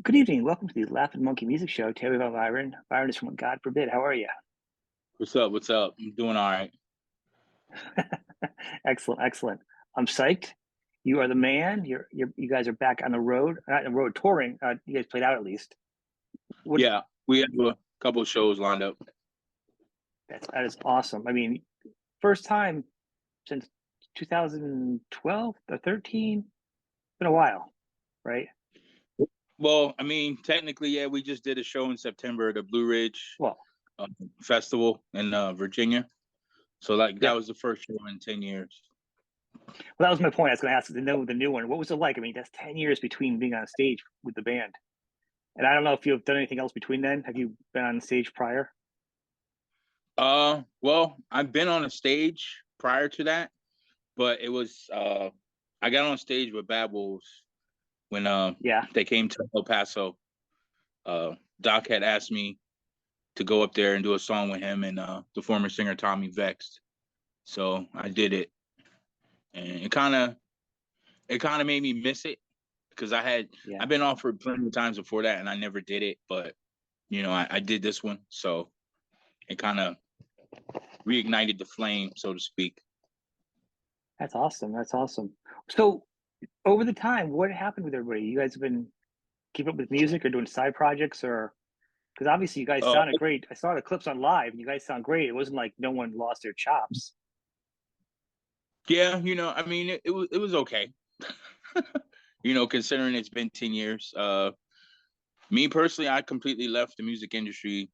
Good evening. Welcome to the Laughing Monkey Music Show. Taylor by Byron. Byron is from God Forbid. How are you? What's up? What's up? I'm doing all right. Excellent, excellent. I'm psyched. You are the man. You guys are back on the road, not on the road touring. You guys played out at least. What? Yeah, we have a couple of shows lined up. That is awesome. I mean, first time since 2012 or 13. It's been a while, right? Well, I mean, technically, yeah, we just did a show in September at the Blue Ridge Well, Festival in Virginia. So, like, that yeah. was the first show in 10 years. Well, that was my point. I was going to ask to know the new one. What was it like? I mean, that's 10 years between being on stage with the band. And I don't know if you've done anything else between then. Have you been on stage prior? Well, I've been on a stage prior to that, but it was I got on stage with Bad Wolves when Yeah. they came to El Paso. Doc had asked me to go up there and do a song with him and the former singer Tommy Vexed. So I did it, and it kind of made me miss it because Yeah. I've been offered plenty of times before that and I never did it, but I did this one, so it kind of reignited the flame, so to speak. That's awesome. That's awesome. So over the time, what happened with everybody? You guys have been keep up with music or doing side projects or because obviously you guys Uh, sounded great. I saw the clips on live and you guys sound great. It wasn't like no one lost their chops. yeah, I mean, it was okay. Considering it's been 10 years. Me personally, I completely left the music industry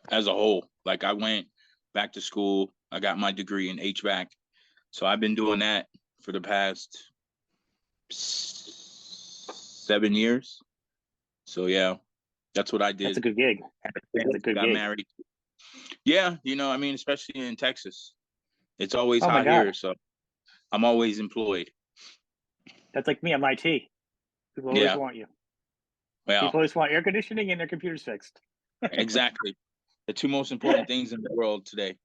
as a whole. Like, I went back to school. I got my degree in HVAC. So I've been doing that for the past 7 years. So yeah, that's what I That's a did. good gig. That's a good Got gig. married. Yeah, I mean, especially in Texas, it's always Oh my hot God. here, so I'm always employed. That's like me. I'm IT. People always Yeah, want you. well, People always want air conditioning and their computers fixed. exactly. The two most important things in the world today: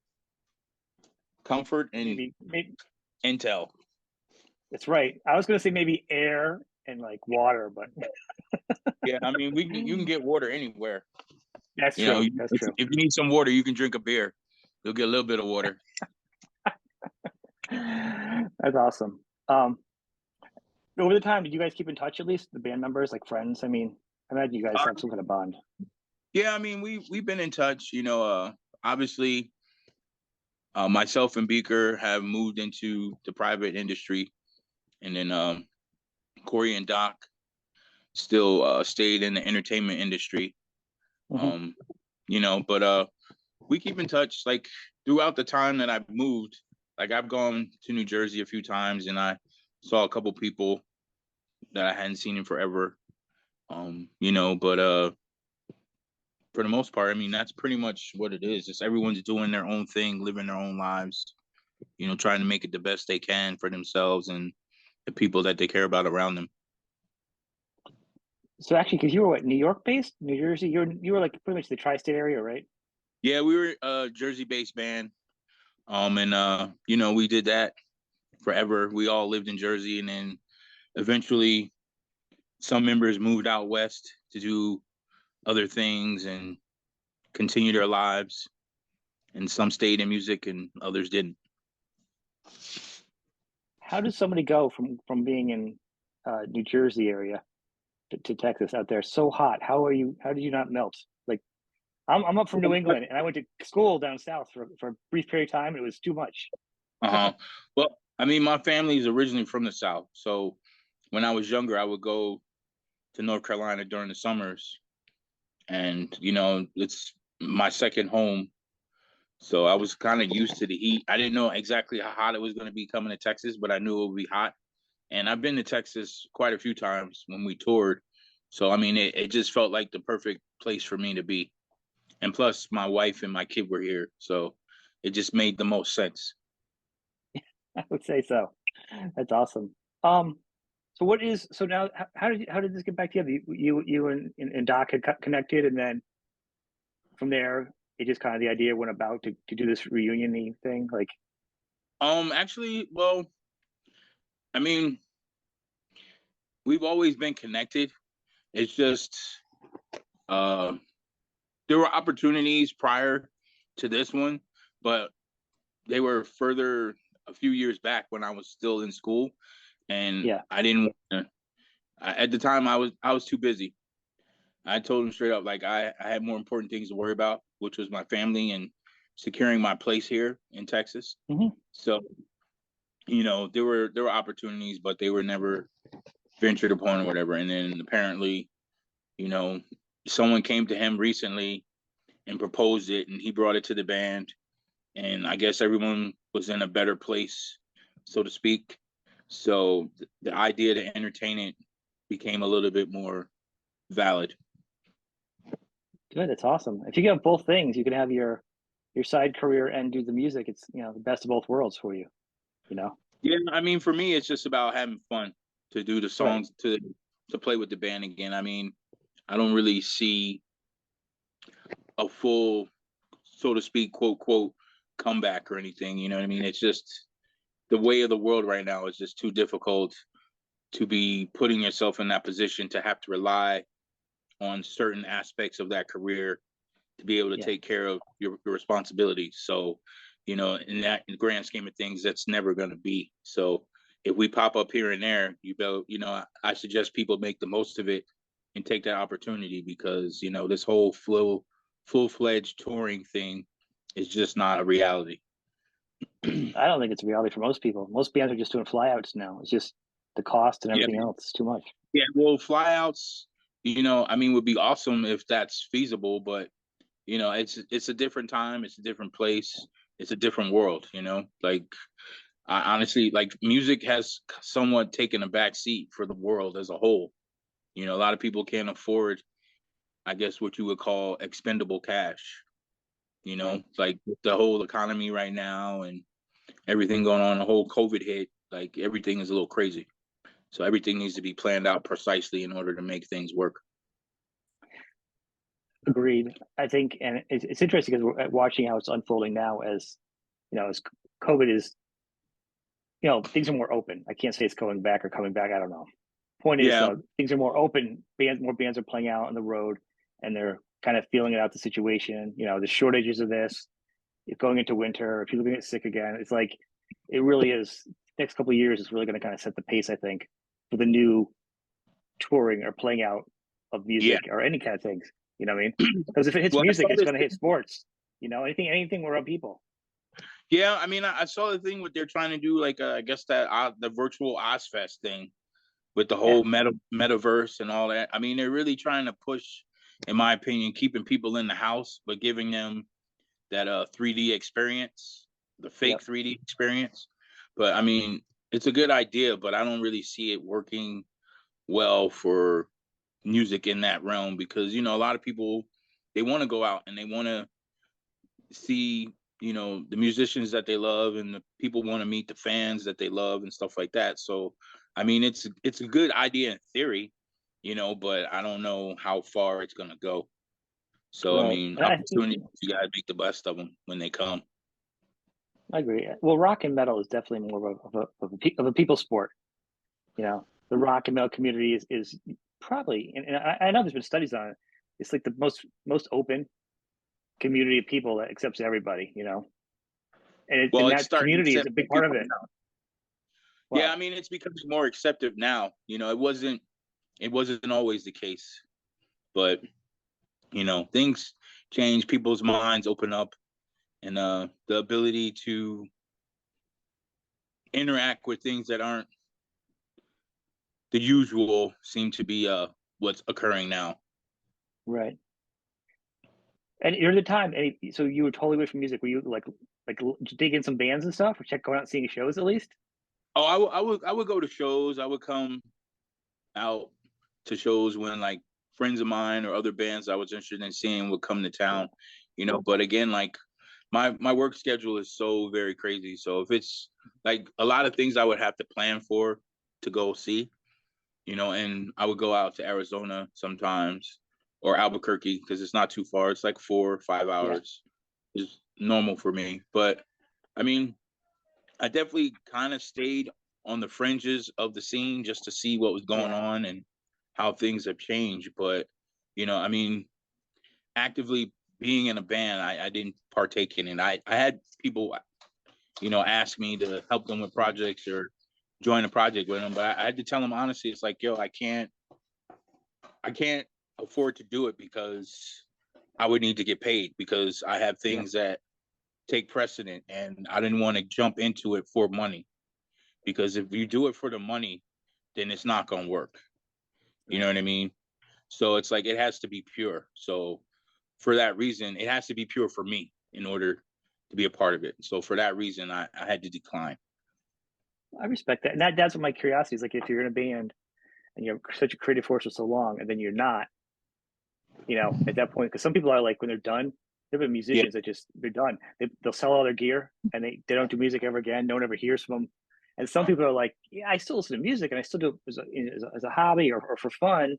comfort and Maybe intel. that's right. I was going to say maybe air and like water, but Yeah, I mean, you can get water anywhere. that's You know, true. if That's if true. you need some water, you can drink a beer. You'll get a little bit of water. That's awesome. Over the time, did you guys keep in touch at least the band members, like friends? I mean, I imagine you guys have some kind of bond. Yeah, I mean, we've been in touch. Obviously, myself and Beaker have moved into the private industry, and then Corey and Doc still stayed in the entertainment industry. Hmm. Um, but we keep in touch. Like, throughout the time that I've moved, like, I've gone to New Jersey a few times, and I saw a couple people that I hadn't seen in forever. But for the most part, I mean, that's pretty much what it is. Just everyone's doing their own thing, living their own lives, trying to make it the best they can for themselves and the people that they care about around them. So actually, because you were what, New York based, New Jersey, you were like pretty much the tri-state area, right? Yeah, we were a Jersey-based band. And we did that forever. We all lived in Jersey, and then eventually some members moved out west to do other things and continue their lives. And some stayed in music and others didn't. How does somebody go from being in New Jersey area to Texas out there so hot? How are you? How did you not melt? Like I'm up from New England and I went to school down south for a brief period of time and it was too much. Uh-huh. Well, I mean, my family is originally from the South. So when I was younger, I would go to North Carolina during the summers. And, it's my second home. So I was kind of used to the heat. I didn't know exactly how hot it was going to be coming to Texas, but I knew it would be hot. And I've been to Texas quite a few times when we toured. So, I mean, it just felt like the perfect place for me to be. And plus, my wife and my kid were here. So it just made the most sense. I would say so. That's awesome. Um, so what is so now? How did this get back together? You and Doc had connected, and then from there, it just kind of the idea went about to do this reunion thing. Like, Actually, well, I mean, we've always been connected. It's just uh, there were opportunities prior to this one, but they were further a few years back when I was still in school, and Yeah. I didn't. At the time, I was too busy. I told him straight up, like I had more important things to worry about, which was my family and securing my place here in Texas. Hmm. So, there were opportunities, but they were never ventured upon or whatever. And then apparently, you know, someone came to him recently and proposed it, and he brought it to the band. And I guess everyone was in a better place, so to speak. So the idea to entertain it became a little bit more valid. Good. It's awesome. If you get both things, you can have your side career and do the music. It's the best of both worlds for you. You know. Yeah, I mean, for me, it's just about having fun to do the Right. songs to play with the band again. I mean, I don't really see a full, so to speak, quote quote, comeback or anything. You know what I mean? It's just the way of the world right now is just too difficult to be putting yourself in that position to have to rely on certain aspects of that career to be able to Yeah. take care of your responsibilities. So, in the grand scheme of things, that's never going to be. So, if we pop up here and there, I suggest people make the most of it and take that opportunity because this whole full fledged touring thing is just not a reality. I don't think it's a reality for most people. Most bands are just doing flyouts now. It's just the cost and Yeah, everything else. It's too much. yeah. Well, flyouts, I mean, would be awesome if that's feasible, but it's a different time, it's a different place, it's a different world. Like I honestly, like, music has somewhat taken a back seat for the world as a whole. A lot of people can't afford, I guess, what you would call expendable cash. Right. Like with the whole economy right now and everything going on, the whole COVID hit, like everything is a little crazy. So everything needs to be planned out precisely in order to make things work. Agreed. I think, and it's interesting because we're watching how it's unfolding now as COVID is, things are more open. I can't say it's going back or coming back. I don't know. Point is, Yeah. though, things are more open. More bands are playing out on the road, and they're kind of feeling it out the situation. The shortages of this, it's going into winter, people get sick again. It's like it really is. Next couple of years is really going to kind of set the pace, I think, for the new touring or playing out of Yeah. music or any kind of things. You know what I mean? Because if it hits Well, I saw music, it's this. going to hit sports. Anything around people. Yeah, I mean, I saw the thing what they're trying to do, like I guess that the virtual Ozfest thing with the Yeah, whole metaverse and all that. I mean, they're really trying to push, in my opinion, keeping people in the house, but giving them that 3D experience, the fake yep. 3D experience. But I mean, it's a good idea, but I don't really see it working well for music in that realm because a lot of people, they want to go out and they want to see the musicians that they love, and the people want to meet the fans that they love and stuff like that. So I mean, it's a good idea in theory, but I don't know how far it's going to go. So I Right. mean, And I think opportunities, you got to make the best of them when they come. I agree. Well, rock and metal is definitely more of a people sport. The rock and metal community is probably, and I know there's been studies on it. It's like the most open community of people that accepts everybody. Well, And it's that starting to community is accept a big part of people it. now. Yeah, I Well, mean, it's becoming more accepted now. It wasn't always the case, but things change, people's minds open up, and the ability to interact with things that aren't the usual seem to be what's occurring now. right. And you're the time. So you were totally away from music. Were you like dig in some bands and stuff, or going out and seeing shows at least? Oh, I would go to shows. I would come out to shows when, like, friends of mine or other bands I was interested in seeing would come to town. But again, like, my work schedule is so very crazy. So if it's like a lot of things I would have to plan for to go see, and I would go out to Arizona sometimes or Albuquerque because it's not too far. It's like 4 or 5 Yeah. hours is normal for me. But I mean, I definitely kind of stayed on the fringes of the scene just to see what was going on and how things have changed. But, you know, I mean, actively being in a band, I didn't partake in it. I had people, you know, ask me to help them with projects or join a project with them, but I had to tell them honestly, it's like, yo, I can't afford to do it because I would need to get paid because I have things that take precedent, and I didn't want to jump into it for money, because if you do it for the money, then it's not going to work. You know what I mean? So it's like, it has to be pure. So for that reason, it has to be pure for me in order to be a part of it. So for that reason, I had to decline. I respect that. And that's what my curiosity is. Like, if you're in a band and you're such a creative force for so long, and then you're not, you know, at that point, because some people are like, when they're done, there have been Yeah. musicians that just, they're done. They'll sell all their gear and they don't do music ever again. No one ever hears from them. And some people are like, yeah, I still listen to music and I still do it as a hobby or for fun.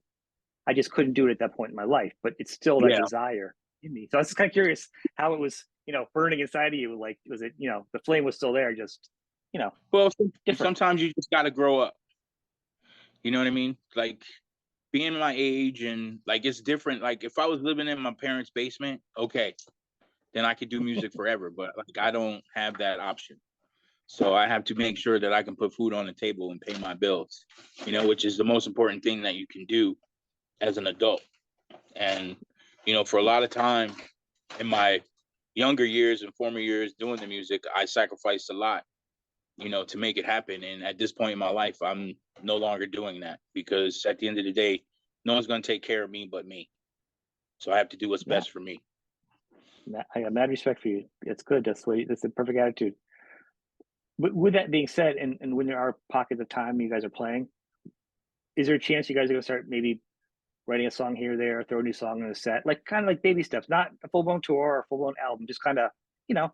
I just couldn't do it at that point in my life, but it's still that Yeah. desire in me. So I was just kind of curious how it was, you know, burning inside of you. Like, was it, you know, the flame was still there, just, you know, Well, different. sometimes you just got to grow up. You know what I mean? Like, being my age, and like, it's different. Like, if I was living in my parents' basement, okay, then I could do music forever. But like, I don't have that option. So I have to make sure that I can put food on the table and pay my bills, you know, which is the most important thing that you can do as an adult. And, you know, for a lot of time in my younger years and former years doing the music, I sacrificed a lot, you know, to make it happen. And at this point in my life, I'm no longer doing that, because at the end of the day, no one's going to take care of me but me. So I have to do what's Yeah. best for me. I got mad respect for you. It's good. That's the perfect attitude. With that being said, and when there are pockets of time you guys are playing, is there a chance you guys are going to start maybe writing a song here or there, throw a new song in a set, like kind of like baby steps, not a full blown tour or a full blown album, just kind of, you know,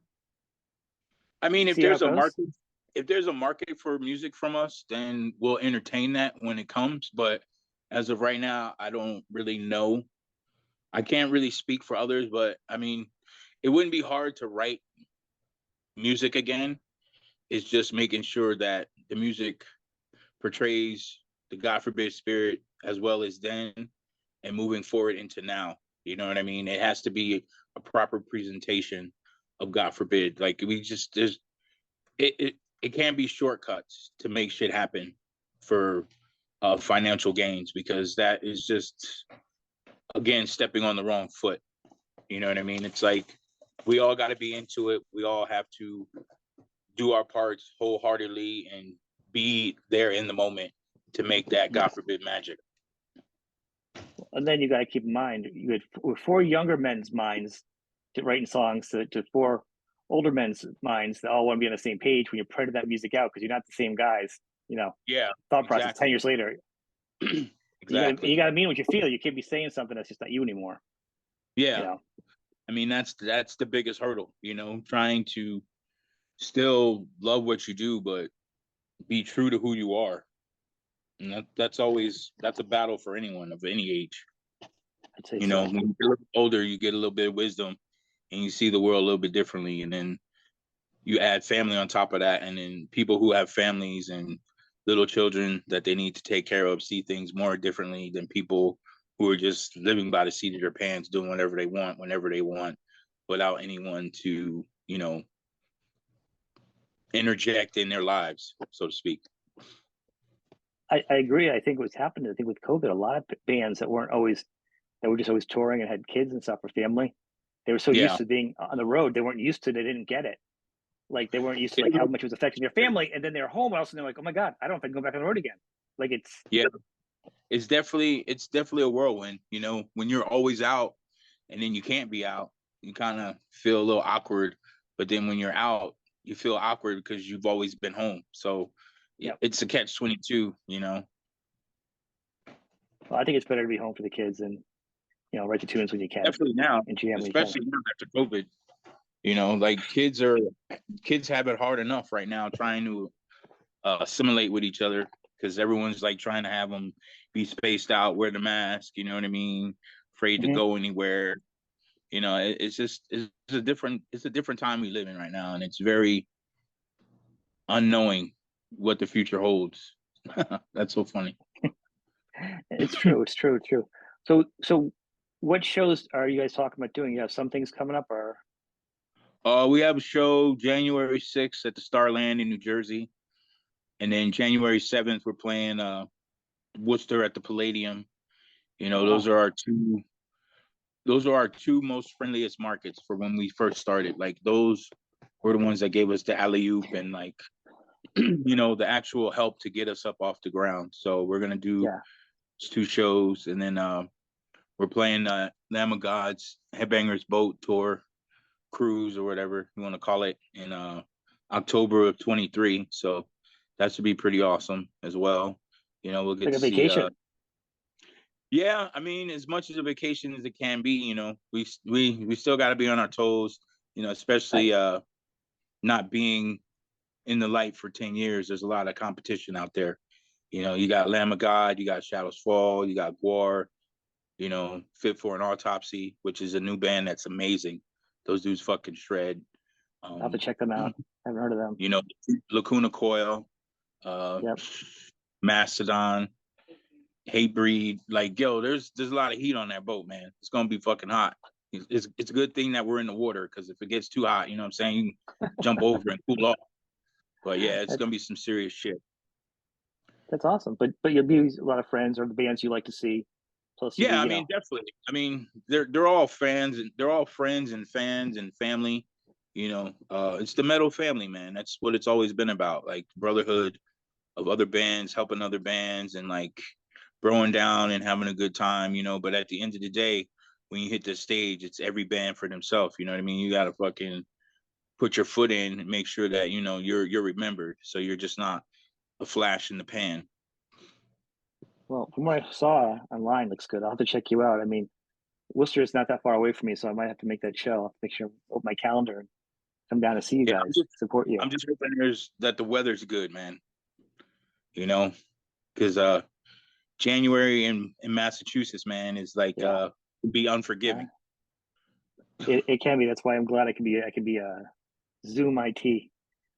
I mean, see how it goes? if there's a market for music from us, then we'll entertain that when it comes. But as of right now, I don't really know. I can't really speak for others, but I mean, it wouldn't be hard to write music again. It's just making sure that the music portrays the God forbid spirit as well as then, and moving forward into now. You know what I mean? It has to be a proper presentation of God forbid. Like, we just, it can't be shortcuts to make shit happen for financial gains, because that is just, again, stepping on the wrong foot. You know what I mean? It's like, we all got to be into it. We all have to do our parts wholeheartedly and be there in the moment to make that God forbid magic. And then you got to keep in mind, you had four younger men's minds to writing songs to four older men's minds that all want to be on the same page when you're putting that music out, because you're not the same guys, you know, Yeah, thought process exactly. 10 years later. Exactly. You gotta mean what you feel. You can't be saying something that's just not you anymore. Yeah. You know, I mean, that's the biggest hurdle, you know, trying to still love what you do, but be true to who you are. And that's a battle for anyone of any age. I'd say You know, so. when you get a little older, you get a little bit of wisdom and you see the world a little bit differently. And then you add family on top of that. And then people who have families and little children that they need to take care of see things more differently than people who are just living by the seat of their pants, doing whatever they want, whenever they want, without anyone to, you know, interject in their lives, so to speak. I agree. I think what's happened, I think with COVID, a lot of bands that were just always touring and had kids and stuff for family, they were so Yeah. used to being on the road, they weren't used to, they didn't get it. Like, they weren't used to like how much it was affecting their family. And then they're home and all of a sudden they're like, oh my God, I don't know if I can go back on the road again. Like, Yeah. It's definitely a whirlwind, you know, when you're always out and then you can't be out, you kind of feel a little awkward. But then when you're out, you feel awkward because you've always been home. So it's a catch-22, you know. well, I think it's better to be home for the kids and, you know, write the tunes when you can Definitely now, and jam when you can. especially now after COVID. You know, like, kids have it hard enough right now trying to assimilate with each other, because everyone's like trying to have them be spaced out, wear the mask, you know what I mean? Afraid to go anywhere. You know, it's a different time we live in right now, and it's very unknowing what the future holds. That's so funny. It's true. It's true. It's true. So what shows are you guys talking about doing? You have some things coming up, or We have a show January 6th at the Starland in New Jersey, and then January 7th we're playing Worcester at the Palladium. You know, wow, those are our two most friendliest markets for when we first started. Like those were the ones that gave us the alley oop and like you know the actual help to get us up off the ground. So we're gonna do yeah, two shows, and then we're playing Lamb of God's Headbangers Boat Tour cruise or whatever you want to call it in October of 23. So that should be pretty awesome as well. You know, we'll it's get like to a see vacation. yeah, I mean, as much as a vacation as it can be, you know, we still got to be on our toes, you know, Right. especially not being in the light for 10 years. There's a lot of competition out there. You know, you got Lamb of God, you got Shadows Fall, you got Guar, you know, Fit for an Autopsy, which is a new band that's amazing. Those dudes fucking shred. I'll have to Um, check them out. I haven't heard of them. you know, Lacuna Coil, uh, Yep. Mastodon, Hatebreed. Like, yo, there's a lot of heat on that boat, man. It's gonna be fucking hot. It's a good thing that we're in the water because if it gets too hot, you know what I'm saying, you can jump over and cool off. But yeah, it's That, gonna be some serious shit. that's awesome. But you'll be with a lot of friends or the bands you like to see. Plus, you'll be, Yeah, I mean, definitely. I mean, they're all fans and they're all friends and fans and family. You know, it's the metal family, man. That's what it's always been about, like brotherhood of other bands, helping other bands, and like throwing down and having a good time. You know, but at the end of the day, when you hit the stage, it's every band for themselves. You know what I mean? You got to fucking put your foot in and make sure that you know you're remembered. So you're just not a flash in the pan. well, from what I saw online, looks good. I'll have to check you out. I mean, Worcester is not that far away from me, so I might have to make that show. I'll have to make sure open my calendar and come down to see you Yeah, guys, support you. I'm just hoping there's that the weather's good, man. You know, because January in Massachusetts, man, is like Yeah, be uh, unforgiving. it can be. That's why I'm glad I can be a Zoom IT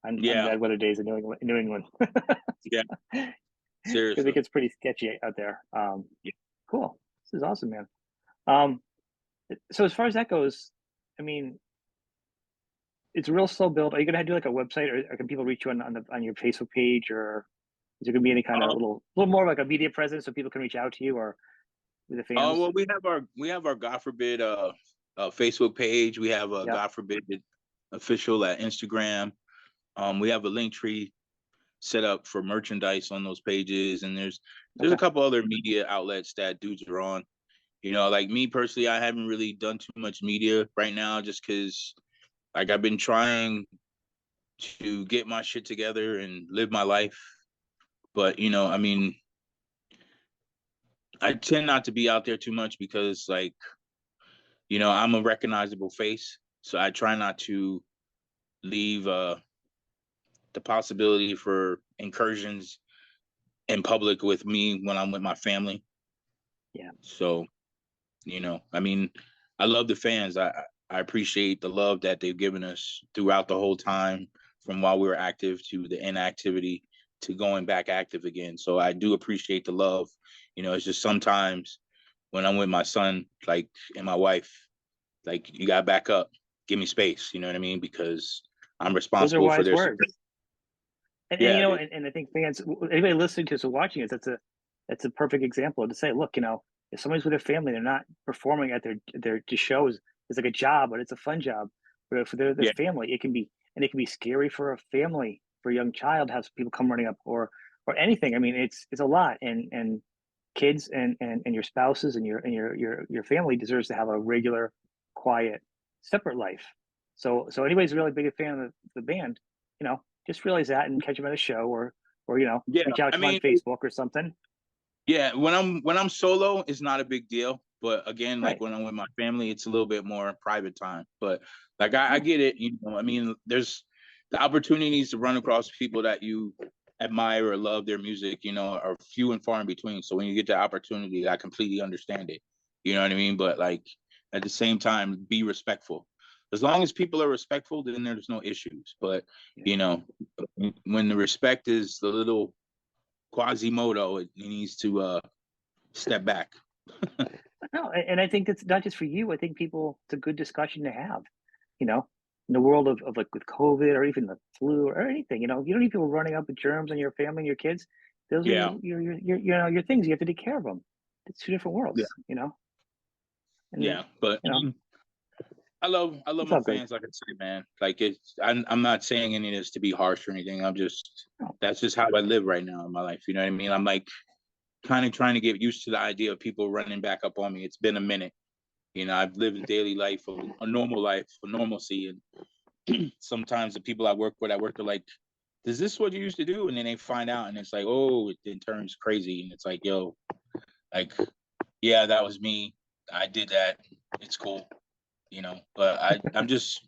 on Yeah, bad weather days in New England. New England. yeah, Because it seriously. gets pretty sketchy out there. Yeah. Cool. This is awesome, man. Um, so as far as that goes, I mean, it's a real slow build. Are you gonna do like a website, or can people reach you on your Facebook page, or is there gonna be any kind of Um, little more like a media presence so people can reach out to you or with the fans? well, we have our God forbid Facebook page. We have a Yep. God forbid official at Instagram. We have a link tree set up for merchandise on those pages, and there's a Okay. couple other media outlets that dudes are on. You know, like me personally, I haven't really done too much media right now, just because like I've been trying to get my shit together and live my life. But you know, I mean, I tend not to be out there too much because like, you know, I'm a recognizable face. So I try not to leave the possibility for incursions in public with me when I'm with my family. Yeah. So, you know, I mean, I love the fans. I appreciate the love that they've given us throughout the whole time, from while we were active to the inactivity to going back active again. So I do appreciate the love. You know, it's just sometimes when I'm with my son, like, and my wife, like, you got to back up, give me space. You know what I mean? Because I'm Those are responsible for wise their success. words. And Yeah, it is. and I think fans, anybody listening to us or watching us, that's a perfect example to say, look, if somebody's with their family, they're not performing at their shows. It's like a job, but it's a fun job. But for their Yeah, family, it can be scary for a family, for a young child, to have people come running up or anything. I mean, it's a lot, and kids and your spouses and your family deserves to have a regular, quiet, separate life. So anybody's really big a fan of the band, just realize that and catch them at a show or yeah. reach out I to them on mean, Facebook or something. yeah, when I'm solo, it's not a big deal. But again, like Right. when I'm with my family, it's a little bit more private time. But like I Yeah. get it, you know. I mean, there's the opportunities to run across people that you admire or love their music, you know, are few and far in between. So when you get the opportunity, I completely understand it. You know what I mean? But like at the same time, be respectful. as long as people are respectful, then there's no issues. But Yeah. you know, when the respect is the little Quasimodo, it needs to step back. No, and I think it's not just for you. I think people, it's a good discussion to have, you know, in the world of like with COVID or even the flu or anything, you know, you don't need people running up with germs on your family and your kids. Those are Yeah, your things. You have to take care of them. It's two different yeah, worlds, you know, and yeah. But you know, I love it's my all good. fans, like I said, man. Like I'm not saying any of this to be harsh or anything. No, That's just how I live right now in my life. You know what I mean? I'm like kind of trying to get used to the idea of people running back up on me. It's been a minute. You know, I've lived a daily life, a normal life, a normalcy, and sometimes the people I work are like, "Is this what you used to do?" And then they find out, and it's like, "Oh," it then turns crazy, and it's like, "Yo, like, yeah, that was me. I did that. It's cool." You know, but I'm just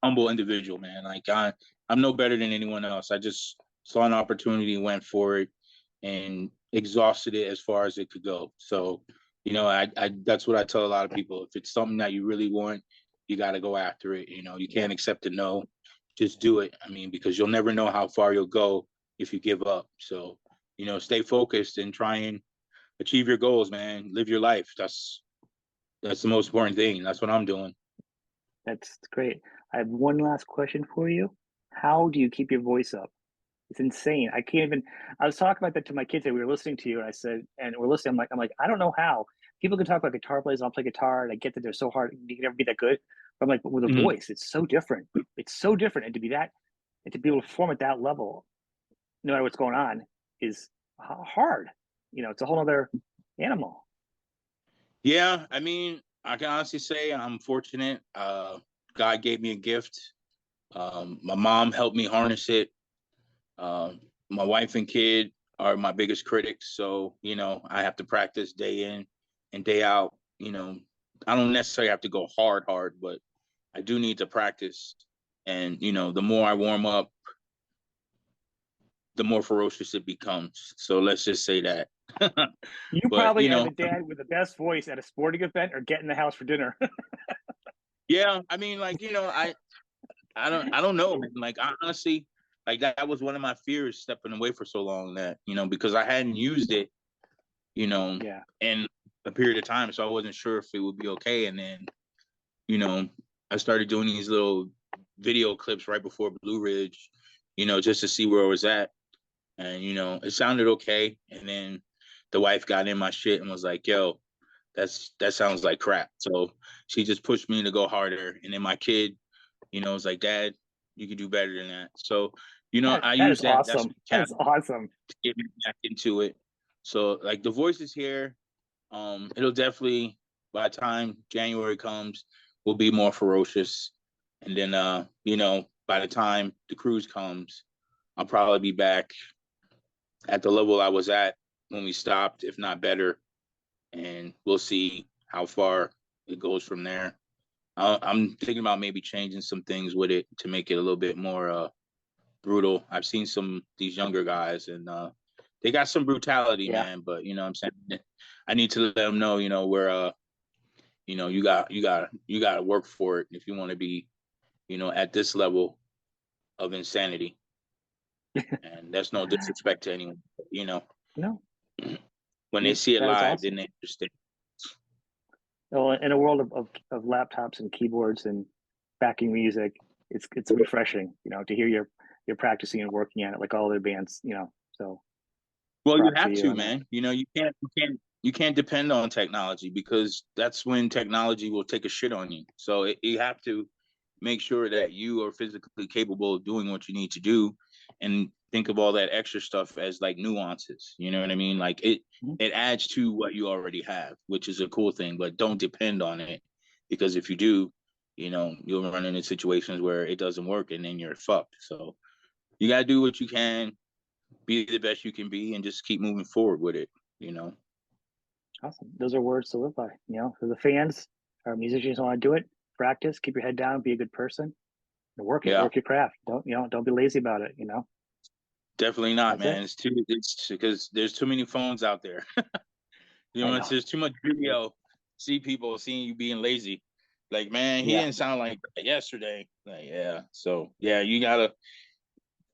humble individual, man. Like I'm no better than anyone else. I just saw an opportunity, went for it, and exhausted it as far as it could go. So, you know, I that's what I tell a lot of people. If it's something that you really want, you got to go after it. You know, you yeah, can't accept a no. Just do it. I mean, because you'll never know how far you'll go if you give up. So, you know, stay focused and try and achieve your goals, man. Live your life. That's the most important thing. That's what I'm doing. that's great. I have one last question for you. How do you keep your voice up? It's insane. I can't even. I was talking about that to my kids. And we were listening to you, and I said, and we're listening. I'm like, I don't know how people can talk about guitar players. I'll play guitar, and I get that they're so hard. You can never be that good. But I'm like, but with a Mhm. voice, it's so different. It's so different, and to be that, and to be able to perform at that level, no matter what's going on, is hard. You know, it's a whole other animal. Yeah, I mean, I can honestly say I'm fortunate. God gave me a gift. My mom helped me harness it. My wife and kid are my biggest critics, so you know I have to practice day in and day out. You know, I don't necessarily have to go hard, but I do need to practice. And you know, the more I warm up, the more ferocious it becomes. So let's just say that. You But probably you are know, the dad with the best voice at a sporting event or get in the house for dinner. yeah, I mean, like you know, I don't know, man. Like I honestly, like that was one of my fears stepping away for so long, that you know, because I hadn't used it, you know, Yeah, in a period of time, so I wasn't sure if it would be okay. And then you know, I started doing these little video clips right before Blue Ridge, you know, just to see where I was at. And you know, it sounded okay. And then the wife got in my shit and was like, "Yo, that sounds like crap." So she just pushed me to go harder. And then my kid, you know, was like, "Dad, you can do better than that." So, you know, I that is use that. That's awesome. my That is catalyst awesome. to get me back into it. So, like, the voice is here. It'll definitely, by the time January comes, will be more ferocious. And then, you know, by the time the cruise comes, I'll probably be back at the level I was at when we stopped, if not better. And we'll see how far it goes from there. I'm thinking about maybe changing some things with it to make it a little bit more brutal. I've seen some these younger guys, and they got some brutality, Yeah. man. But you know, what I'm saying, I need to let them know, you know, where you know, you got to work for it if you want to be, you know, at this level of insanity. And that's no disrespect to anyone. But, you know, No, when they see it that is live, then awesome. they understand. Well, in a world of laptops and keyboards and backing music, it's refreshing, you know, to hear you're practicing and working at it like all other bands, you know. So Well, you props to have you to, on that. man. You know, you can't depend on technology, because that's when technology will take a shit on you. So you have to make sure that you are physically capable of doing what you need to do, and think of all that extra stuff as like nuances. You know what I mean? Like Mhm. it adds to what you already have, which is a cool thing, but don't depend on it, because if you do, you know, you'll run into situations where it doesn't work and then you're fucked. So you got to do what you can, be the best you can be, and just keep moving forward with it, you know? Awesome. Those are words to live by, you know, for the fans or musicians who want to do it, practice, keep your head down, be a good person, and Yeah, work your craft. Don't be lazy about it, you know. definitely not, That's it. man. It's because there's too many phones out there. You I know, know. there's too much video. See people seeing you being lazy. Like, man, he Yeah. didn't sound like that yesterday. Like, yeah. So yeah, you gotta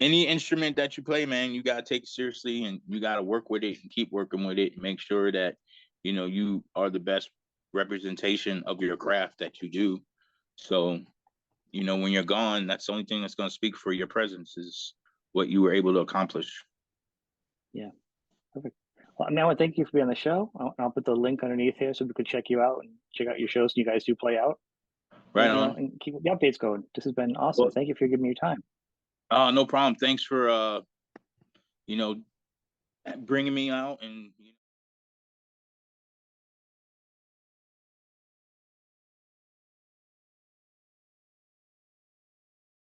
any instrument that you play, man, you gotta take it seriously and you gotta work with it and keep working with it and make sure that you are the best representation of your craft that you do. So, when you're gone, that's the only thing that's gonna speak for your presence is what you were able to accomplish. Yeah. Perfect. Well, I mean, I want to thank you for being on the show. I'll put the link underneath here so we can check you out and check out your shows you guys do play out. Right And on. and keep the updates going. This has been awesome. Well, Thank you for giving me your time. no problem. Thanks for you know bringing me out and